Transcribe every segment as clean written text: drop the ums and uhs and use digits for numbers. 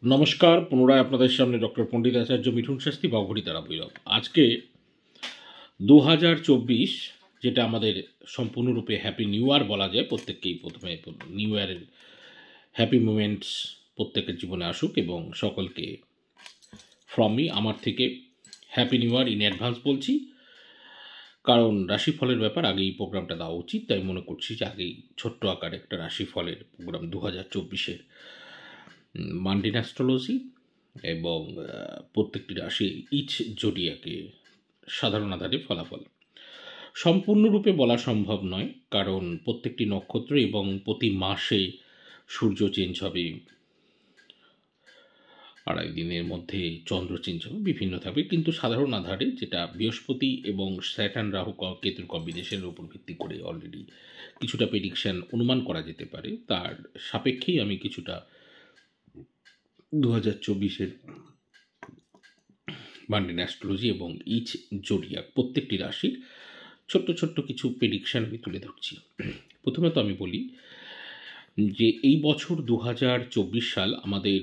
নমস্কার, পুনরায় আপনাদের সামনে ডক্টর পণ্ডিত আচার্য মিঠুন শাস্ত্রী বাঘড়ি তারা ভৈরব। আজকে 2024, যেটা আমাদের সম্পূর্ণরূপে হ্যাপি নিউ ইয়ার বলা যায়। প্রত্যেককেই প্রথমে নিউ ইয়ারের হ্যাপি মোমেন্টস প্রত্যেকের জীবনে আসুক এবং সকলকে ফ্রম মি, আমার থেকে happy new year in advance বলছি। কারণ রাশিফলের ব্যাপার আগেই প্রোগ্রামটা দেওয়া উচিত, তাই মনে করছি যে আগেই ছোট্ট আকারে একটা রাশিফলের প্রোগ্রাম 2024-এর মান্ডেন অ্যাস্ট্রোলজি এবং প্রত্যেকটি রাশি ইচ জোডিয়াকে সাধারণ আধারে ফলাফল সম্পূর্ণরূপে বলা সম্ভব নয়, কারণ প্রত্যেকটি নক্ষত্র এবং প্রতি মাসে সূর্য চেঞ্জ হবে, আড়াই দিনের মধ্যে চন্দ্র চেঞ্জ হবে, বিভিন্ন থাকবে। কিন্তু সাধারণ আধারে যেটা বৃহস্পতি এবং স্যাটার্ন রাহু কেতুর কম্বিনেশনের উপর ভিত্তি করে অলরেডি কিছুটা প্রেডিকশন অনুমান করা যেতে পারে, তার সাপেক্ষেই আমি কিছুটা 2024-এর মান্ডেন অ্যাস্ট্রোলজি এবং ইচ জোডিয়াক প্রত্যেকটি রাশির ছোট্ট ছোট্ট কিছু প্রেডিকশন আমি তুলে ধরছি। প্রথমে তো আমি বলি যে এই বছর 2024 সাল আমাদের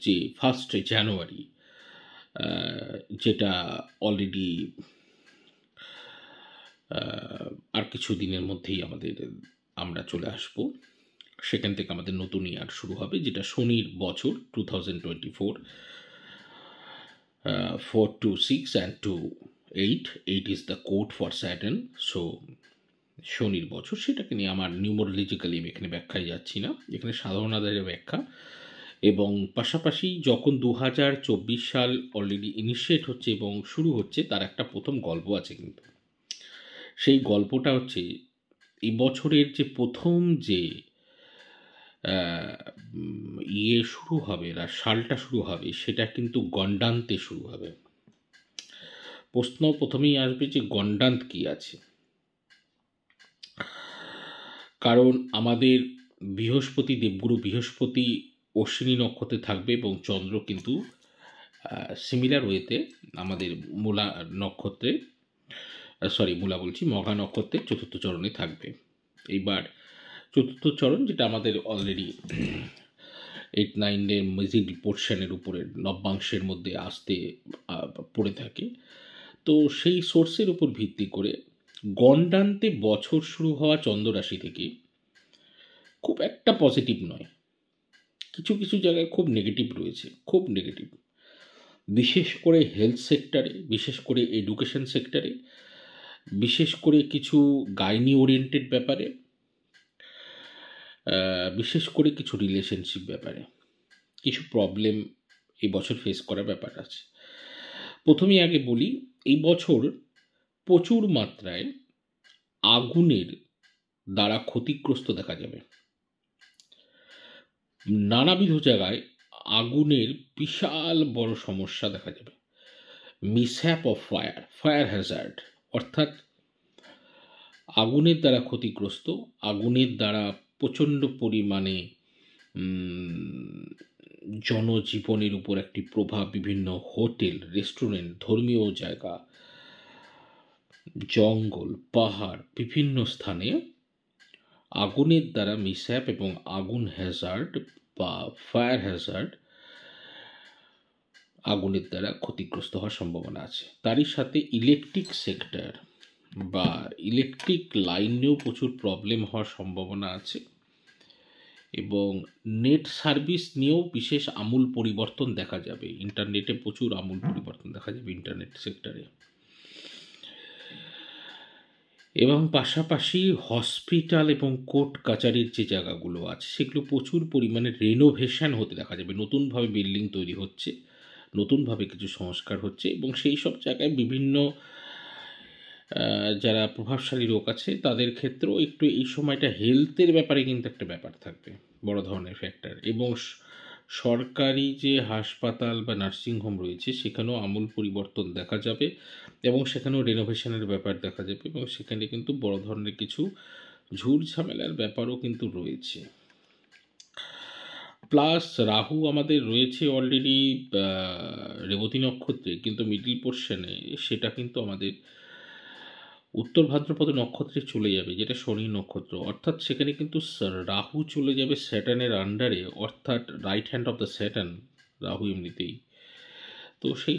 যে 1 জানুয়ারি, যেটা অলরেডি আর কিছু দিনের মধ্যেই আমরা চলে আসব, সেখান থেকে আমাদের নতুন ইয়ার শুরু হবে, যেটা শনির বছর 2024, 4 to 6 and to 8. 8 is the code for Saturn. So শনির বছর, সেটাকে নিয়ে আমার নিউমোরোলজিক্যালি আমি এখানে ব্যাখ্যায় যাচ্ছি না, এখানে সাধারণ আধারে ব্যাখ্যা। এবং পাশাপাশি যখন 2024 সাল অলরেডি ইনিশিয়েট হচ্ছে এবং শুরু হচ্ছে, তার একটা প্রথম গল্প আছে। কিন্তু সেই গল্পটা হচ্ছে এই বছরের যে প্রথম যে শুরু হবে, সালটা শুরু হবে, সেটা কিন্তু গণ্ডান্তে শুরু হবে। প্রশ্ন প্রথমেই আসবে যে গণ্ডান্ত কি আছে, কারণ আমাদের বৃহস্পতি, দেবগুরু বৃহস্পতি অশ্বিনী নক্ষত্রে থাকবে এবং চন্দ্র কিন্তু সিমিলার ওয়েতে আমাদের মূলা নক্ষত্রে, মূলা বলছি, মঘা নক্ষত্রের চতুর্থ চরণে থাকবে। এইবার চতুর্থ চরণ, যেটা আমাদের অলরেডি 8-9-এর মিডিল পোর্শনের উপরে নব্যাংশের মধ্যে আসতে পড়ে থাকে, তো সেই সোর্সের উপর ভিত্তি করে গণ্ডান্তে বছর শুরু হওয়া চন্দ্র রাশি থেকে খুব একটা পজিটিভ নয়, কিছু কিছু জায়গায় খুব নেগেটিভ রয়েছে, খুব নেগেটিভ, বিশেষ করে হেলথ সেক্টরে, বিশেষ করে এডুকেশন সেক্টরে, বিশেষ করে কিছু গাইনি ওরিয়েন্টেড ব্যাপারে, বিশেষ করে কিছু রিলেশনশিপ ব্যাপারে কিছু প্রবলেম এই বছর ফেস করার ব্যাপার আছে। প্রথমেই আগে বলি, এই বছর প্রচুর মাত্রায় আগুনের দ্বারা ক্ষতিগ্রস্ত দেখা যাবে। নানাবিধ জায়গায় আগুনের বিশাল বড় সমস্যা দেখা যাবে। মিসহ্যাপ অফ ফায়ার হ্যাজার্ড, অর্থাৎ আগুনের দ্বারা ক্ষতিগ্রস্ত, আগুনের দ্বারা প্রচণ্ড পরিমাণে জনজীবনের উপর একটি প্রভাব, বিভিন্ন হোটেল, রেস্টুরেন্ট, ধর্মীয় জায়গা, জঙ্গল, পাহাড়, বিভিন্ন স্থানে আগুনের দ্বারা মিসহ্যাপ এবং আগুন হ্যাজার্ড বা ফায়ার হ্যাজার্ড, আগুনের দ্বারা ক্ষতিগ্রস্ত হওয়ার সম্ভাবনা আছে। তারই সাথে ইলেকট্রিক সেক্টর বা ইলেকট্রিক লাইন নিয়েও প্রচুর প্রবলেম হওয়ার সম্ভাবনা আছে এবং নেট সার্ভিস নিয়েও বিশেষ আমূল পরিবর্তন দেখা যাবে। ইন্টারনেটে প্রচুর আমূল পরিবর্তন দেখা যাবে ইন্টারনেট সেক্টরে। এবং পাশাপাশি হসপিটাল এবং কোর্ট কাচারির যে জায়গাগুলো আছে, সেগুলো প্রচুর পরিমাণে রেনোভেশন হতে দেখা যাবে। নতুনভাবে বিল্ডিং তৈরি হচ্ছে, নতুনভাবে কিছু সংস্কার হচ্ছে এবং সেই সব জায়গায় বিভিন্ন যারা প্রভাবশালী লোক আছে তাদের ক্ষেত্রেও একটু এই সময়টা হেলথের ব্যাপারে কিন্তু একটা ব্যাপার থাকবে, বড় ধরনের ফ্যাক্টর। এবং সরকারি যে হাসপাতাল বা নার্সিংহোম রয়েছে, সেখানেও আমূল পরিবর্তন দেখা যাবে এবং সেখানেও রেনোভেশনের ব্যাপার দেখা যাবে এবং সেখানে কিন্তু বড় ধরনের কিছু ঝুট ঝামেলার ব্যাপারও কিন্তু রয়েছে। প্লাস রাহু আমাদের রয়েছে অলরেডি রেবতী নক্ষত্রে, কিন্তু মিডিল পোর্শনে সেটা কিন্তু আমাদের উত্তর ভাদ্রপদ নক্ষত্রে চলে যাবে, যেটা শনি নক্ষত্র, অর্থাৎ সেখানে কিন্তু রাহু চলে যাবে স্যাটার্নের আন্ডারে, অর্থাৎ right hand of the Saturn Rahu এমনিতেই। তো সেই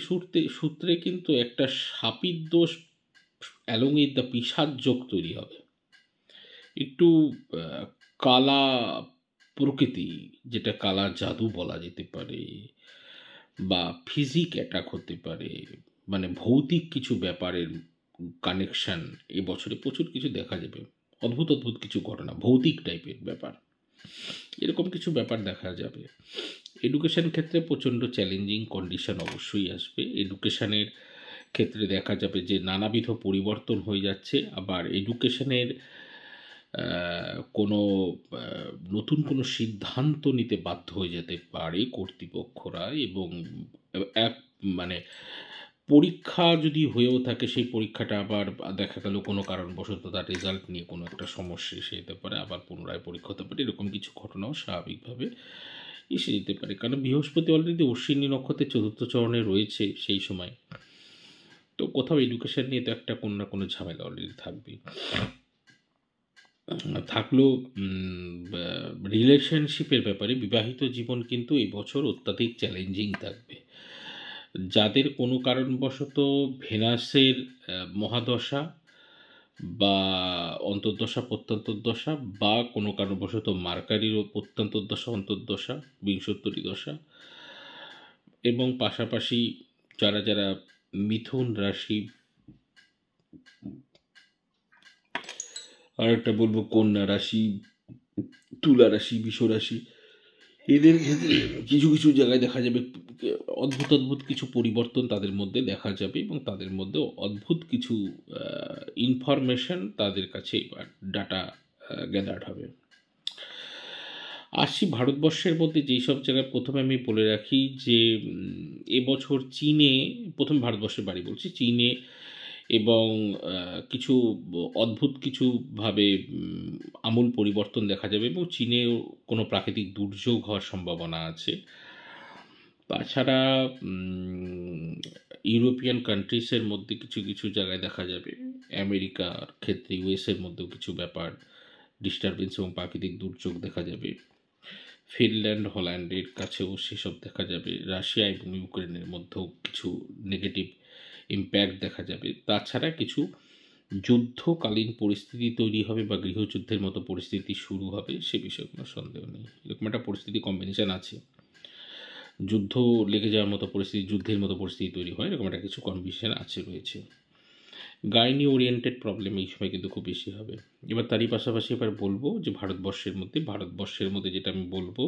সূত্রে কিন্তু একটা শাপিত দোষ অ্যালং উইথ দ্য পিশাচ যোগ তৈরি হবে। একটু কালা প্রকৃতি, যেটা কালা জাদু বলা যেতে পারে, বা ফিজিক অ্যাটাক হতে পারে, মানে ভৌতিক কিছু ব্যাপারের কানেকশন এবছরে প্রচুর কিছু দেখা যাবে। অদ্ভুত অদ্ভুত কিছু ঘটনা, ভৌতিক টাইপের ব্যাপার, এরকম কিছু ব্যাপার দেখা যাবে। এডুকেশন ক্ষেত্রে প্রচণ্ড চ্যালেঞ্জিং কন্ডিশন অবশ্যই আসবে। এডুকেশনের ক্ষেত্রে দেখা যাবে যে নানাবিধ পরিবর্তন হয়ে যাচ্ছে, আবার এডুকেশনের কোনো নতুন কোনো সিদ্ধান্ত নিতে বাধ্য হয়ে যেতে পারে কর্তৃপক্ষরা, এবং এক মানে পরীক্ষা যদি হয়েও থাকে, সেই পরীক্ষাটা আবার দেখা গেল কোনো কারণবশত তার রেজাল্ট নিয়ে কোনো একটা সমস্যা এসে যেতে পারে, আবার পুনরায় পরীক্ষা হতে পারে। এরকম কিছু ঘটনাও স্বাভাবিকভাবে এসে যেতে পারে, কারণ বৃহস্পতি অলরেডি অশ্বিনী নক্ষত্রের চতুর্থ চরণে রয়েছে সেই সময়। তো কোথাও এডুকেশন নিয়ে তো একটা কোনো না কোনো ঝামেলা অলরেডি থাকবে। থাকলেও রিলেশনশিপের ব্যাপারে বিবাহিত জীবন কিন্তু এবছর অত্যাধিক চ্যালেঞ্জিং থাকবে। যাদের কোনো কারণবশত ভেনাসের মহাদশা বা অন্তর্দশা প্রত্যন্তর্দশা, বা কোনো কারণবশত মার্কারিরও প্রত্যন্তর্দশা অন্তর্দশা বিংশোত্তরী দশা, এবং পাশাপাশি যারা যারা মিথুন রাশি, আর একটা বলবো কন্যা রাশি, তুলা রাশি, বৃষ রাশি, এদের ক্ষেত্রে কিছু কিছু জায়গায় দেখা যাবে অদ্ভুত অদ্ভুত কিছু পরিবর্তন তাদের মধ্যে দেখা যাবে, এবং তাদের মধ্যে অদ্ভুত কিছু ইনফরমেশন তাদের কাছে এবার ডাটা গ্যাদার্ড হবে। আসছি ভারতবর্ষের মধ্যে যেই সব জায়গায়, প্রথমে আমি বলে রাখি যে এবছর চীনে, প্রথম ভারতবর্ষের বাড়ি বলছি, চীনে এবং কিছু অদ্ভুত কিছুভাবে আমূল পরিবর্তন দেখা যাবে, এবং চীনেও কোনো প্রাকৃতিক দুর্যোগ হওয়ার সম্ভাবনা আছে। তাছাড়া ইউরোপিয়ান কান্ট্রিসের মধ্যে কিছু কিছু জায়গায় দেখা যাবে, আমেরিকার ক্ষেত্রে ইউএসের মধ্যেও কিছু ব্যাপার ডিস্টারবেন্স এবং প্রাকৃতিক দুর্যোগ দেখা যাবে। ফিনল্যান্ড হল্যান্ডের কাছেও সেসব দেখা যাবে। রাশিয়া এবং ইউক্রেনের মধ্যেও কিছু নেগেটিভ ইম্প্যাক্ট দেখা যাবে। তাছাড়া কিছু যুদ্ধকালীন পরিস্থিতি তৈরি হবে বা গৃহযুদ্ধের মতো পরিস্থিতি শুরু হবে, সে বিষয়ে কোনো সন্দেহ নেই। এরকম একটা পরিস্থিতি কম্বিনেশান আছে, যুদ্ধ লেগে যাওয়ার মতো পরিস্থিতি, যুদ্ধের মতো পরিস্থিতি তৈরি হয়, এরকম একটা কিছু কম্বিনেশান রয়েছে। গাইনি ওরিয়েন্টেড প্রবলেম এই সময় কিন্তু খুব বেশি হবে। এবার তারই পাশাপাশি এবার বলবো যে ভারতবর্ষের মধ্যে যেটা আমি বলবো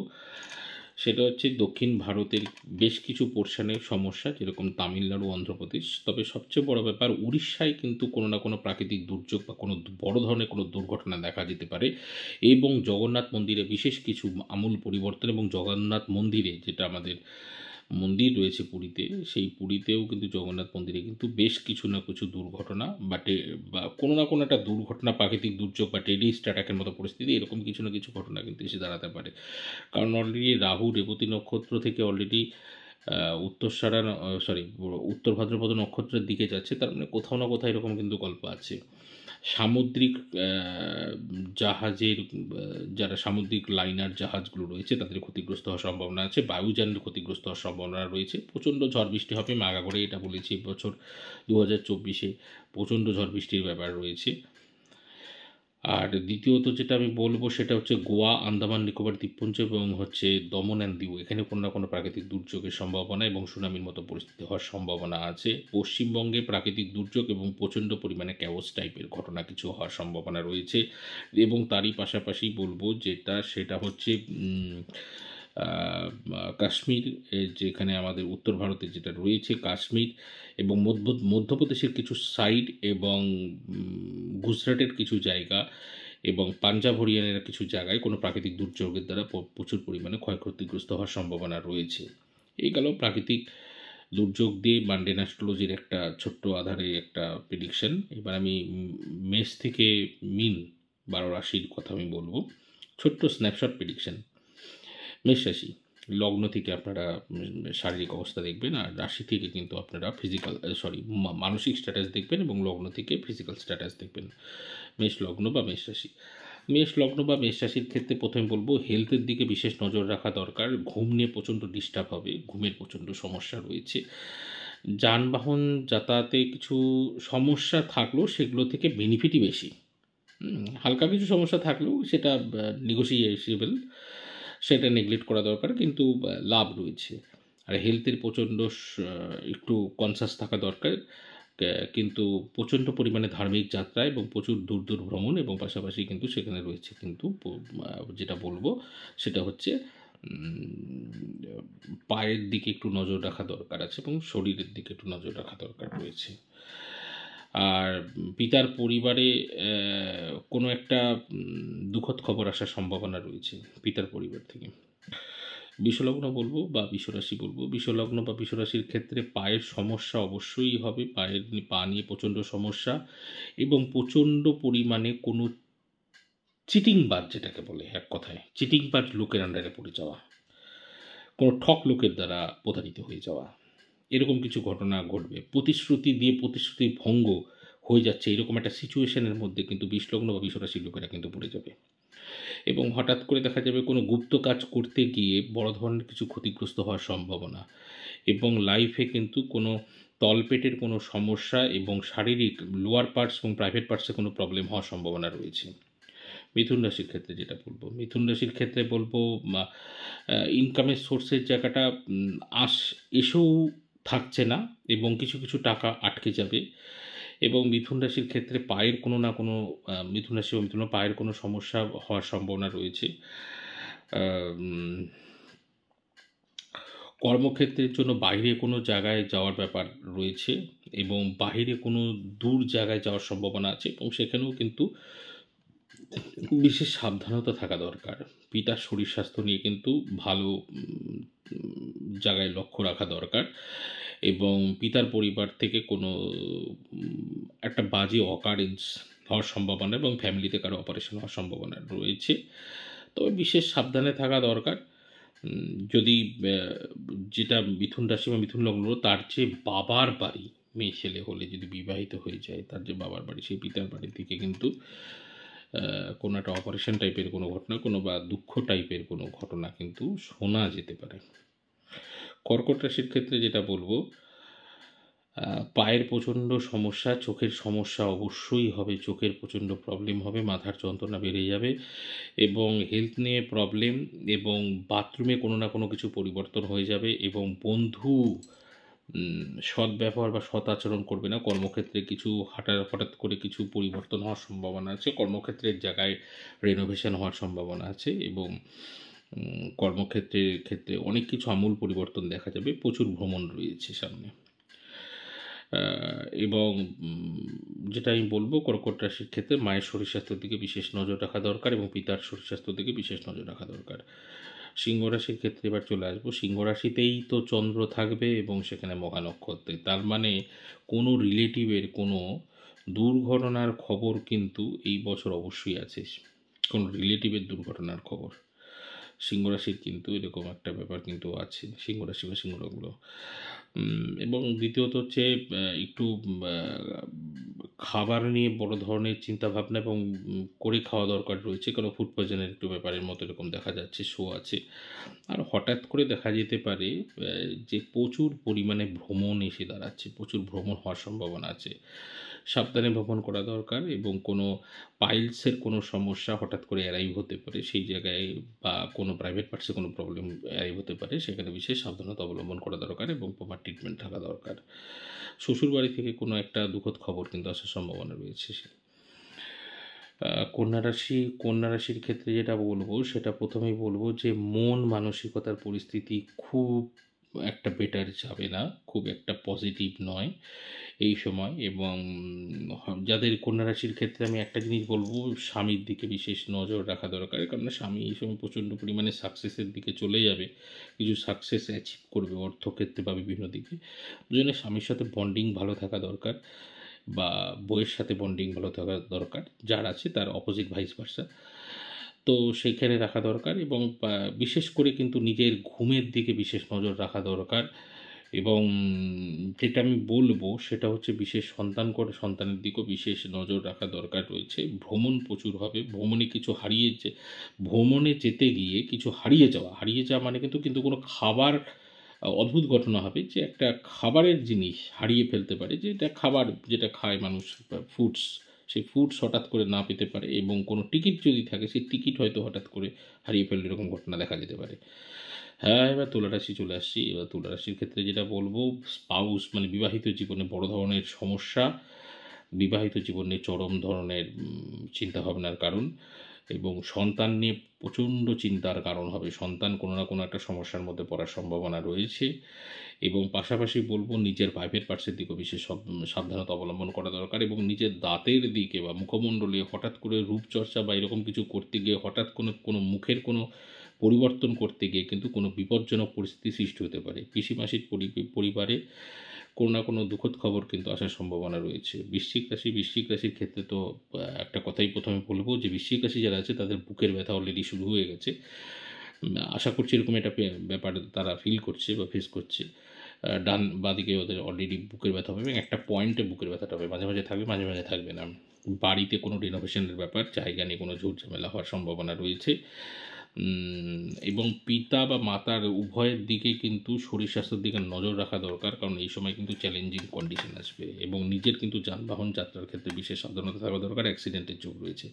সেটা হচ্ছে দক্ষিণ ভারতের বেশ কিছু পোর্শনের সমস্যা, যেরকম তামিলনাড়ু, অন্ধ্রপ্রদেশ। তবে সবচেয়ে বড় ব্যাপার, উড়িষ্যায় কিন্তু কোনো না কোনো প্রাকৃতিক দুর্যোগ বা কোনো বড় ধরনের কোনো দুর্ঘটনা দেখা যেতে পারে, এবং জগন্নাথ মন্দিরে বিশেষ কিছু আমূল পরিবর্তন, এবং জগন্নাথ মন্দিরে, যেটা আমাদের মন্দির রয়েছে পুরীতে, সেই পুরীতেও কিন্তু জগন্নাথ মন্দিরে কিন্তু বেশ কিছু না কিছু দুর্ঘটনা বা কোনো না কোনো একটা দুর্ঘটনা, প্রাকৃতিক দুর্যোগ বা টেরিস্ট অ্যাটাকের মতো পরিস্থিতি, এরকম কিছু না কিছু ঘটনা কিন্তু এসে দাঁড়াতে পারে। কারণ অলরেডি রাহু রেবতী নক্ষত্র থেকে অলরেডি উত্তর ভাদ্রপদ নক্ষত্রের দিকে যাচ্ছে, তার মানে কোথাও না কোথাও এরকম কিন্তু গল্প আছে। সামুদ্রিক জাহাজের যারা সামুদ্রিক লাইনার জাহাজগুলো রয়েছে তাদের ক্ষতিগ্রস্ত হওয়ার সম্ভাবনা আছে, বায়ুযানের ক্ষতিগ্রস্ত হওয়ার সম্ভাবনা রয়েছে। প্রচণ্ড ঝড় বৃষ্টি হবে, আমি আগাগোড়া এটা বলেছি, এবছর 2024-এ প্রচণ্ড ঝড় বৃষ্টির ব্যাপার রয়েছে। আর দ্বিতীয়ত যেটা আমি বলবো সেটা হচ্ছে গোয়া, আন্দামান নিকোবর দ্বীপপুঞ্জ এবং হচ্ছে দমন অ্যান্ড দিউ, এখানে কোনো না কোনো প্রাকৃতিক দুর্যোগের সম্ভাবনা এবং সুনামির মতো পরিস্থিতি হওয়ার সম্ভাবনা আছে। পশ্চিমবঙ্গে প্রাকৃতিক দুর্যোগ এবং প্রচণ্ড পরিমাণে ক্যাওস টাইপের ঘটনা কিছু হওয়ার সম্ভাবনা রয়েছে। এবং তারই পাশাপাশি বলবো সেটা হচ্ছে কাশ্মীর, যেখানে আমাদের উত্তর ভারতে যেটা রয়েছে কাশ্মীর, এবং মধ্যপ্রদেশের কিছু সাইড, এবং গুজরাটের কিছু জায়গা, এবং পাঞ্জাব হরিয়ানার কিছু জায়গায় কোনো প্রাকৃতিক দুর্যোগের দ্বারা প্রচুর পরিমাণে ক্ষয়ক্ষতিগ্রস্ত হওয়ার সম্ভাবনা রয়েছে। এই গেল প্রাকৃতিক দুর্যোগ দিয়ে মান্ডেন অ্যাস্ট্রোলজির একটা ছোট্ট আধারে একটা প্রেডিকশন। এবার আমি মেষ থেকে মিন 12 রাশির কথা আমি বলবো, ছোট্ট স্ন্যাপশট প্রেডিকশন। মেষ রাশি, লগ্ন থেকে আপনারা শারীরিক অবস্থা দেখবেন, আর রাশি থেকে কিন্তু আপনারা মানসিক স্ট্যাটাস দেখবেন, এবং লগ্ন থেকে ফিজিক্যাল স্ট্যাটাস দেখবেন। মেষ লগ্ন বা মেষ রাশি, মেষ লগ্ন বা মেষ রাশির ক্ষেত্রে প্রথমে বলবো হেলথের দিকে বিশেষ নজর রাখা দরকার। ঘুম নিয়ে প্রচণ্ড ডিস্টার্ব হবে, ঘুমের প্রচণ্ড সমস্যা রয়েছে। যানবাহন যাতায়াতে কিছু সমস্যা থাকলেও সেগুলো থেকে বেনিফিটই বেশি। হালকা কিছু সমস্যা থাকলেও সেটা নেগোশিয়েবল, সেটা নেগলেক্ট করা দরকার, কিন্তু লাভ রয়েছে। আর হেলথের প্রচণ্ড একটু কনসাস থাকা দরকার। কিন্তু প্রচণ্ড পরিমাণে ধার্মিক যাত্রা এবং প্রচুর দূর দূর ভ্রমণ, এবং পাশাপাশি কিন্তু সেখানে রয়েছে কিন্তু যেটা বলবো সেটা হচ্ছে পায়ের দিকে একটু নজর রাখা দরকার আছে এবং শরীরের দিকে একটু নজর রাখা দরকার রয়েছে। আর পিতার পরিবারে কোনো একটা দুঃখদ খবর আসার সম্ভাবনা রয়েছে পিতার পরিবার থেকে। বিষলগ্ন বলবো বা বিশ্বরাশি বলবো, বিষলগ্ন বা বিশ্বরাশির ক্ষেত্রে পায়ের সমস্যা অবশ্যই হবে। পা নিয়ে প্রচণ্ড সমস্যা এবং প্রচণ্ড পরিমাণে কোনো চিটিংবাজ, যেটাকে বলে এক কথায় চিটিংবাজ লোকের আন্ডারে পড়ে যাওয়া, কোনো ঠক লোকের দ্বারা প্রতারিত হয়ে যাওয়া, এরকম কিছু ঘটনা ঘটবে। প্রতিশ্রুতি দিয়ে প্রতিশ্রুতি ভঙ্গ হয়ে যাচ্ছে, এরকম একটা সিচুয়েশনের মধ্যে কিন্তু বিষলগ্ন বা বিশ্বরাশির লোকেরা কিন্তু পড়ে যাবে। এবং হঠাৎ করে দেখা যাবে কোনো গুপ্ত কাজ করতে গিয়ে বড় ধরনের কিছু ক্ষতিগ্রস্ত হওয়ার সম্ভাবনা, এবং লাইফে কিন্তু কোনো তলপেটের কোনো সমস্যা এবং শারীরিক লোয়ার পার্টস এবং প্রাইভেট পার্টসে কোনো প্রবলেম হওয়ার সম্ভাবনা রয়েছে। মিথুন রাশির ক্ষেত্রে যেটা বলবো, মিথুন রাশির ক্ষেত্রে বলবো ইনকামের সোর্সের জায়গাটা এসেও থাকছে না এবং কিছু কিছু টাকা আটকে যাবে। এবং মিথুন রাশির ক্ষেত্রে পায়ের কোনো না কোনো মিথুন রাশি বা মিথুন পায়ের কোনো সমস্যা হওয়ার সম্ভাবনা রয়েছে। কর্মক্ষেত্রের জন্য বাইরে কোনো জায়গায় যাওয়ার ব্যাপার রয়েছে এবং বাইরে কোনো দূর জায়গায় যাওয়ার সম্ভাবনা আছে, এবং সেখানেও কিন্তু বিশেষ সাবধানতা থাকা দরকার। পিতার শরীর স্বাস্থ্য নিয়ে কিন্তু ভালো জায়গায় লক্ষ্য রাখা দরকার, এবং পিতার পরিবার থেকে কোনো একটা বাজে অকারেন্স হওয়ার সম্ভাবনা এবং ফ্যামিলিতে কারো অপারেশন হওয়ার সম্ভাবনা রয়েছে। তবে বিশেষ সাবধানে থাকা দরকার। যদি যেটা মিথুন রাশি বা মিথুন লগ্ন, তার যে বাবার বাড়ি, মেয়ে ছেলে হলে যদি বিবাহিত হয়ে যায়, তার যে বাবার বাড়ি সেই পিতার বাড়ি থেকে কিন্তু কোনো একটা অপারেশন টাইপের কোনো ঘটনা, কোনো বা দুঃখ টাইপের কোনো ঘটনা কিন্তু শোনা যেতে পারে। কর্কট রাশির ক্ষেত্রে যেটা বলবো, পায়ের প্রচণ্ড সমস্যা, চোখের সমস্যা অবশ্যই হবে, চোখের প্রচণ্ড প্রবলেম হবে, মাথার যন্ত্রণা বেড়ে যাবে এবং হেলথ নিয়ে প্রবলেম, এবং বাথরুমে কোনো না কোনো কিছু পরিবর্তন হয়ে যাবে, এবং বন্ধু সৎ ব্যবহার বা সৎ আচরণ করবে না। কর্মক্ষেত্রে কিছু হঠাৎ করে কিছু পরিবর্তন হওয়ার সম্ভাবনা আছে, কর্মক্ষেত্রের জায়গায় রেনোভেশন হওয়ার সম্ভাবনা আছে, এবং কর্মক্ষেত্রের ক্ষেত্রে অনেক কিছু আমূল পরিবর্তন দেখা যাবে। প্রচুর ভ্রমণ রয়েছে সামনে। এবং যেটা আমি বলবো, কর্কট রাশির ক্ষেত্রে মায়ের শরীর স্বাস্থ্যের দিকে বিশেষ নজর রাখা দরকার এবং পিতার শরীর স্বাস্থ্যের দিকে বিশেষ নজর রাখা দরকার। সিংহ রাশির ক্ষেত্রে এবার চলে আসবো। সিংহ রাশিতেই তো চন্দ্র থাকবে এবং সেখানে মঘা নক্ষত্রে, তার মানে কোনো রিলেটিভের কোনো দুর্ঘটনার খবর কিন্তু এই বছর অবশ্যই আছে। কোনো রিলেটিভের দুর্ঘটনার খবর সিংহ রাশির কিন্তু এরকম একটা ব্যাপার কিন্তু আছে, সিংহ রাশি বা সিংহলগ্ন। এবং দ্বিতীয়ত হচ্ছে একটু খাবার নিয়ে বড় ধরনের চিন্তাভাবনা এবং করে খাওয়া দরকার রয়েছে, কারণ ফুড পয়জনের একটু ব্যাপারের মতো এরকম দেখা যাচ্ছে, শো আছে। আর হঠাৎ করে দেখা যেতে পারে যে প্রচুর পরিমাণে ভ্রমণ এসে দাঁড়াচ্ছে, প্রচুর ভ্রমণ হওয়ার সম্ভাবনা আছে। সাবধানে ভ্রমণ করা দরকার, এবং কোনো পাইলসের কোনো সমস্যা হঠাৎ করে অ্যারাইভ হতে পারে সেই জায়গায়, বা কোনো প্রাইভেট পার্টসে কোনো প্রবলেম অ্যারাইভ হতে পারে, সেখানে বিশেষ সাবধানতা অবলম্বন করা দরকার এবং প্রপার ট্রিটমেন্ট থাকা দরকার। শ্বশুরবাড়ি থেকে কোনো একটা দুঃখদ খবর কিন্তু আসার সম্ভাবনা রয়েছে। কন্যা রাশির ক্ষেত্রে যেটা বলবো, সেটা প্রথমেই বলবো যে মন মানসিকতার পরিস্থিতি খুব একটা বেটার যাবে না, খুব একটা পজিটিভ নয় এই সময়। এবং যাদের কন্যা রাশির ক্ষেত্রে আমি একটা জিনিস বলবো, স্বামীর দিকে বিশেষ নজর রাখা দরকার, কারণ স্বামী এই সময় প্রচণ্ড পরিমাণে সাকসেসের দিকে চলে যাবে, কিছু সাকসেস অ্যাচিভ করবে অর্থক্ষেত্রে বা বিভিন্ন দিকে। দুজনের স্বামীর সাথে বন্ডিং ভালো থাকা দরকার, বা বইয়ের সাথে বন্ডিং ভালো থাকা দরকার, যার আছে তার অপোজিট ভাইস ভার্সা, তো সেইখানে রাখা দরকার। এবং বিশেষ করে কিন্তু নিজের ঘুমের দিকে বিশেষ নজর রাখা দরকার, এবং যেটা আমি বলবো সেটা হচ্ছে বিশেষ সন্তানের দিকেও বিশেষ নজর রাখা দরকার রয়েছে। ভ্রমণ প্রচুর হবে, ভ্রমণে যেতে গিয়ে কিছু হারিয়ে যাওয়া মানে কিন্তু কোনো খাবার অদ্ভুত ঘটনা হবে যে একটা খাবারের জিনিস হারিয়ে ফেলতে পারে, যে এটা খাবার যেটা খায় মানুষ, ফুডস, সেই ফুডস হঠাৎ করে না পেতে পারে, এবং কোনো টিকিট যদি থাকে সেই টিকিট হয়তো হঠাৎ করে হারিয়ে ফেললে এরকম ঘটনা দেখা যেতে পারে। হ্যাঁ, এবার তুলা রাশি চলে আসছি। এবার তুলা রাশির ক্ষেত্রে যেটা বলব, স্পাউস মানে বিবাহিত জীবনে বড় ধরনের সমস্যা, বিবাহিত জীবনে চরম ধরনের চিন্তাভাবনার কারণ, এবং সন্তান নিয়ে প্রচণ্ড চিন্তার কারণ হবে। সন্তান কোনো না কোনো একটা সমস্যার মধ্যে পড়ার সম্ভাবনা রয়েছে। এবং পাশাপাশি বলবো নিজের প্রাইভেট পার্টসের দিকেও বিশেষ সাবধানতা অবলম্বন করা দরকার, এবং নিজের দাঁতের দিকে বা মুখমণ্ডলে হঠাৎ করে রূপচর্চা বা এরকম কিছু করতে গিয়ে হঠাৎ কোনো মুখের কোনো পরিবর্তন করতে গিয়ে কিন্তু কোনো বিপজ্জনক পরিস্থিতি সৃষ্টি হতে পারে। পিসিমাসির পরিবারে কোনো না কোনো দুঃখদ খবর কিন্তু আসার সম্ভাবনা রয়েছে। বৃশ্চিক রাশির ক্ষেত্রে তো একটা কথাই প্রথমে বলবো যে বৃশ্চিক রাশি যারা আছে তাদের বুকের ব্যথা অলরেডি শুরু হয়ে গেছে। আশা করছি এরকম একটা ব্যাপার তারা ফিল করছে বা ফেস করছে। ডান বাঁদিকে ওদের অলরেডি বুকের ব্যথা হবে, এবং একটা পয়েন্টে বুকের ব্যথাটা হবে, মাঝে মাঝে থাকবে, মাঝে মাঝে থাকবে না। বাড়িতে কোনো রিনোভেশনের ব্যাপার, জায়গা নিয়ে কোনো ঝুট ঝামেলা হওয়ার সম্ভাবনা রয়েছে। এবং পিতা বা মাতার উভয়ের দিকে কিন্তু শরীর স্বাস্থ্যের দিকে নজর রাখা দরকার, কারণ এই সময় কিন্তু চ্যালেঞ্জিং কন্ডিশন আসবে, এবং নিজের কিন্তু যানবাহন যাত্রার ক্ষেত্রে বিশেষ সাবধানতা থাকা দরকার। অ্যাক্সিডেন্টের যোগ রয়েছে।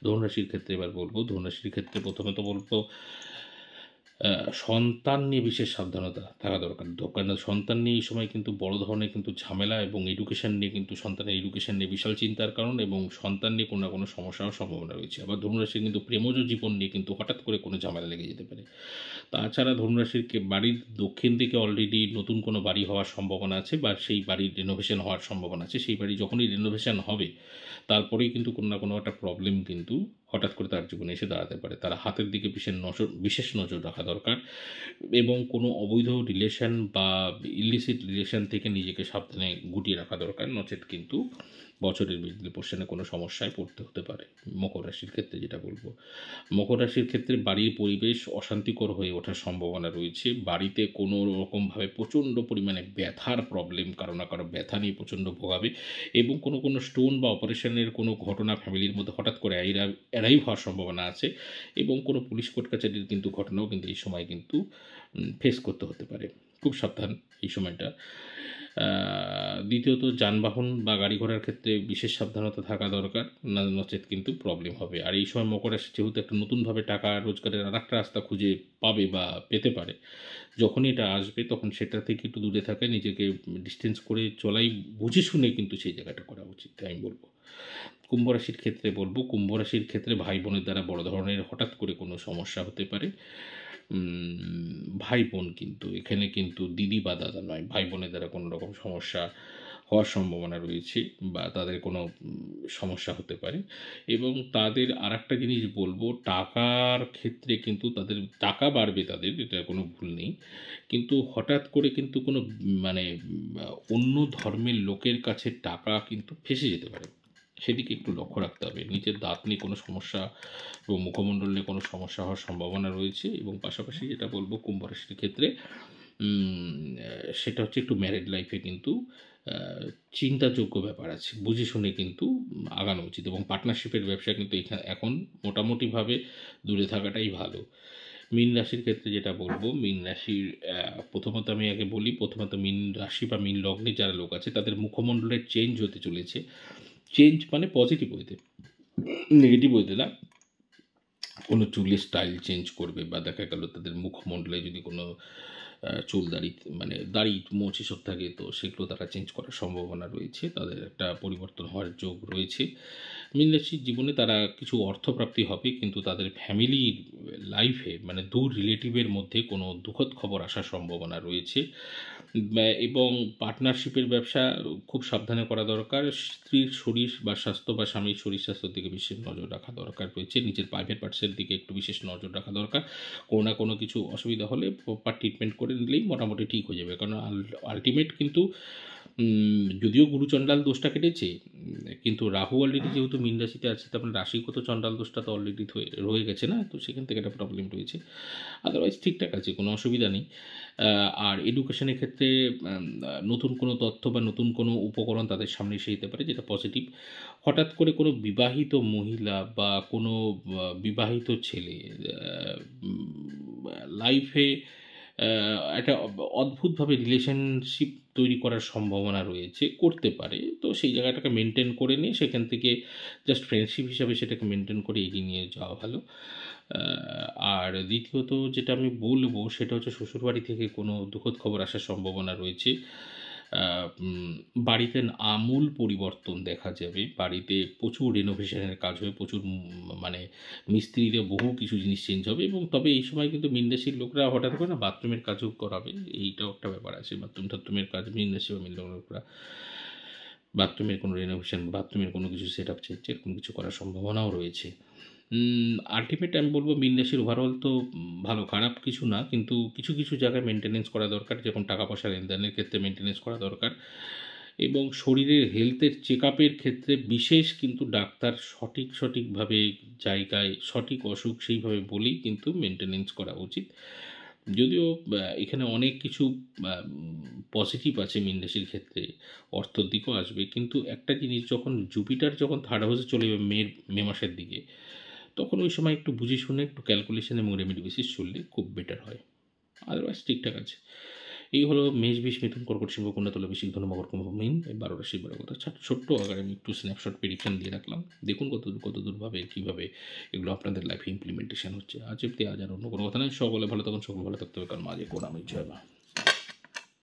ধনুরাশির ক্ষেত্রে এবার বলবো, ধনুরাশির ক্ষেত্রে প্রথমত বলবো সন্তান নিয়ে বিশেষ সাবধানতা থাকা দরকার। কারণ সন্তান নিয়ে এই সময় কিন্তু বড় ধরনের কিন্তু ঝামেলা, এবং এডুকেশন নিয়ে কিন্তু সন্তানের এডুকেশন নিয়ে বিশাল চিন্তার কারণ, এবং সন্তান নিয়ে কোনো না কোনো সমস্যা হওয়ার সম্ভাবনা রয়েছে। আবার ধনুরাশির কিন্তু প্রেমজ জীবন নিয়ে কিন্তু হঠাৎ করে কোনো ঝামেলা লেগে যেতে পারে। তাছাড়া ধনুরাশির বাড়ির দক্ষিণ দিকে অলরেডি নতুন কোনো বাড়ি হওয়ার সম্ভাবনা আছে, বা সেই বাড়ির রেনোভেশন হওয়ার সম্ভাবনা আছে। সেই বাড়ি যখনই রেনোভেশন হবে তারপরেই কিন্তু কোনো না কোনো একটা প্রবলেম কিন্তু হঠাৎ করে তার জীবনে এসে দাঁড়াতে পারে। তার হাতের দিকে বিশেষ নজর রাখা দরকার, এবং কোনো অবৈধ রিলেশন বা ইলিসিট রিলেশন থেকে নিজেকে সাবধানে গুটিয়ে রাখা দরকার, নচেত কিন্তু বছরের মিডল পোর্শনে কোনো সমস্যায় পড়তে হতে পারে। মকর রাশির ক্ষেত্রে যেটা বলবো, মকর রাশির ক্ষেত্রে বাড়ির পরিবেশ অশান্তিকর হয়ে ওঠার সম্ভাবনা রয়েছে। বাড়িতে কোনো রকমভাবে প্রচণ্ড পরিমাণে ব্যথার প্রবলেম, কারো না কারো ব্যথা নিয়ে প্রচণ্ড ভোগাবে, এবং কোনো স্টোন বা অপারেশনের কোনো ঘটনা ফ্যামিলির মধ্যে হঠাৎ করে অ্যারাইভ হওয়ার সম্ভাবনা আছে, এবং কোনো পুলিশ কোর্ট কাছারির কিন্তু ঘটনাও কিন্তু এই সময় কিন্তু ফেস করতে হতে পারে। খুব সাবধান এই সময়টা। দ্বিতীয়ত যানবাহন বা গাড়ি ঘোড়ার ক্ষেত্রে বিশেষ সাবধানতা থাকা দরকার, নচেত কিন্তু প্রবলেম হবে। আর এই সময় মকর রাশি যেহেতু একটা নতুনভাবে টাকা রোজগারের আর একটা রাস্তা খুঁজে পাবে বা পেতে পারে, যখনই এটা আসবে তখন সেটা থেকে একটু দূরে থাকে, নিজেকে ডিস্টেন্স করে চলাই, বুঝে শুনে কিন্তু সেই জায়গাটা করা উচিত আমি বলবো। কুম্ভ রাশির ক্ষেত্রে বলবো, কুম্ভ রাশির ক্ষেত্রে ভাই বোনের দ্বারা বড় ধরনের হঠাৎ করে কোনো সমস্যা হতে পারে। ভাই বোন কিন্তু এখানে কিন্তু দিদি বা দাদা নয়, ভাই বোনের দ্বারা কোনো রকম সমস্যা হওয়ার সম্ভাবনা রয়েছে, বা তাদের কোনো সমস্যা হতে পারে। এবং তাদের আর একটা জিনিস বলবো, টাকার ক্ষেত্রে কিন্তু তাদের টাকা বাড়বে, তাদের এটা কোনো ভুল নেই, কিন্তু হঠাৎ করে কিন্তু কোনো মানে অন্য ধর্মের লোকের কাছে টাকা কিন্তু ফেঁসে যেতে পারে, সেদিকে একটু লক্ষ্য রাখতে হবে। নিজের দাঁত নিয়ে কোনো সমস্যা এবং মুখমণ্ডল নিয়ে কোনো সমস্যা হওয়ার সম্ভাবনা রয়েছে। এবং পাশাপাশি যেটা বলবো কুম্ভ রাশির ক্ষেত্রে, সেটা হচ্ছে একটু ম্যারিড লাইফে কিন্তু চিন্তাযোগ্য ব্যাপার আছে, বুঝে শুনে কিন্তু আগানো উচিত, এবং পার্টনারশিপের ব্যবসা কিন্তু এখন মোটামুটিভাবে দূরে থাকাটাই ভালো। মীন রাশির ক্ষেত্রে যেটা বলবো, মীন রাশির প্রথমত আমি আগে বলি, প্রথমত মীন রাশি বা মীন লগ্নে যারা লোক আছে তাদের মুখমণ্ডলের চেঞ্জ হতে চলেছে। চেঞ্জ মানে পজিটিভ ওয়েতে, নেগেটিভ ওয়েতে না। কোনো চুলের স্টাইল চেঞ্জ করবে, বা দেখা গেল তাদের মুখমণ্ডলে যদি কোনো চুল দাড়ি মানে দাড়ি মোচ এসব থাকে, তো সেগুলো তারা চেঞ্জ করার সম্ভাবনা রয়েছে, তাদের একটা পরিবর্তন হওয়ার যোগ রয়েছে। মীন রাশির জীবনে তারা কিছু অর্থপ্রাপ্তি হবে, কিন্তু তাদের ফ্যামিলির লাইফে মানে দূর রিলেটিভের মধ্যে কোনো দুঃখদ খবর আসার সম্ভাবনা রয়েছে। এবং পার্টনারশিপের ব্যবসা খুব সাবধানে করা দরকার। স্ত্রীর শরীর বা স্বাস্থ্য বা স্বামীর শরীর স্বাস্থ্যের দিকে বিশেষ নজর রাখা দরকার রয়েছে। নিজের প্রাইভেট পার্টসের দিকে একটু বিশেষ নজর রাখা দরকার। কোনো না কোনো কিছু অসুবিধা হলে প্রপার ট্রিটমেন্ট করে নিলেই মোটামুটি ঠিক হয়ে যাবে, কারণ আলটিমেট কিন্তু যদিও গুরু চণ্ডাল দোষটা কেটেছে, কিন্তু রাহু অলরেডি যেহেতু মীন রাশিতে আছে, তার মানে রাশিগত চণ্ডাল দোষটা তো অলরেডি রয়ে গেছে না, তো সেখান থেকে একটা প্রবলেম রয়েছে। আদারওয়াইজ ঠিকঠাক আছে, কোনো অসুবিধা নেই। আর এডুকেশনের ক্ষেত্রে নতুন কোনো তথ্য বা নতুন কোনো উপকরণ তাদের সামনে এসে যেতে পারে, যেটা পজিটিভ। হঠাৎ করে কোনো বিবাহিত মহিলা বা কোনো বিবাহিত ছেলে লাইফে একটা অদ্ভুতভাবে রিলেশনশিপ তৈরি করার সম্ভাবনা রয়েছে, করতে পারে। তো সেই জায়গাটাকে মেনটেন করে নিয়ে সেখান থেকে জাস্ট ফ্রেন্ডশিপ হিসাবে সেটাকে মেনটেন করে এগিয়ে নিয়ে যাওয়া ভালো। আর দ্বিতীয়ত যেটা আমি বলবো সেটা হচ্ছে শ্বশুরবাড়ি থেকে কোনো দুঃখদ খবর আসার সম্ভাবনা রয়েছে। বাড়িতে আমূল পরিবর্তন দেখা যাবে। বাড়িতে প্রচুর রেনোভেশনের কাজ হবে, প্রচুর মানে মিস্ত্রিদের বহু কিছু জিনিস চেঞ্জ হবে। এবং তবে এই সময় কিন্তু মীন রাশির লোকরা হঠাৎ করে না বাথরুমের কাজও করাবে, এইটাও একটা ব্যাপার আছে। বাথরুম টাথরুমের কাজ মীন রাশি বা মীন লগ্নের লোকরা বাথরুমের কোনো রেনোভেশন, বাথরুমের কোনো কিছু সেট আপ চেঞ্জ এরকম কিছু করার সম্ভাবনাও রয়েছে। আল্টিমেট আমি বলব মীন রাশির ওভারঅল তো ভালো, খারাপ কিছু না, কিন্তু কিছু কিছু জায়গায় মেনটেনেন্স করা দরকার, যেমন টাকা পয়সা লেনদেনের ক্ষেত্রে মেনটেনেন্স করা দরকার। এবং শরীরের হেলথের চেক আপের ক্ষেত্রে বিশেষ কিন্তু ডাক্তার সঠিকভাবে জায়গায় সঠিক অসুখ সেইভাবে বলেই কিন্তু মেনটেনেন্স করা উচিত। যদিও এখানে অনেক কিছু পজিটিভ আছে মীন রাশির ক্ষেত্রে, অর্থর দিকও আসবে, কিন্তু একটা জিনিস, যখন জুপিটার যখন থার্ড হাউসে চলে যাবে মে মাসের দিকে, তখন ওই সময় একটু বুঝে শুনে একটু ক্যালকুলেশন এবং রেমেডি বেসিস চললে খুব বেটার হয়। আদারওয়াইজ ঠিকঠাক আছে। এই হলো মেষ, বৃষ, মিথুন, কর্কট, সিংহ, কন্যা, তুলা, বৃশ্চিক, ধনু, মকর, কুম্ভ, মীন, এই 12 রাশির 12 কথা ছোট্ট আকারে আমি একটু স্ন্যাপশট প্রেডিকশন দিয়ে রাখলাম। দেখুন কতদূরভাবে কীভাবে এগুলো আপনাদের লাইফে ইমপ্লিমেন্টেশন হচ্ছে। আজ অব্দি আজ আর অন্য কোনো কথা নয়। সকলে ভালো থাকুন, সকলে ভালো থাকতে হবে, কারণ মাঝে কোন আমি জয় মা।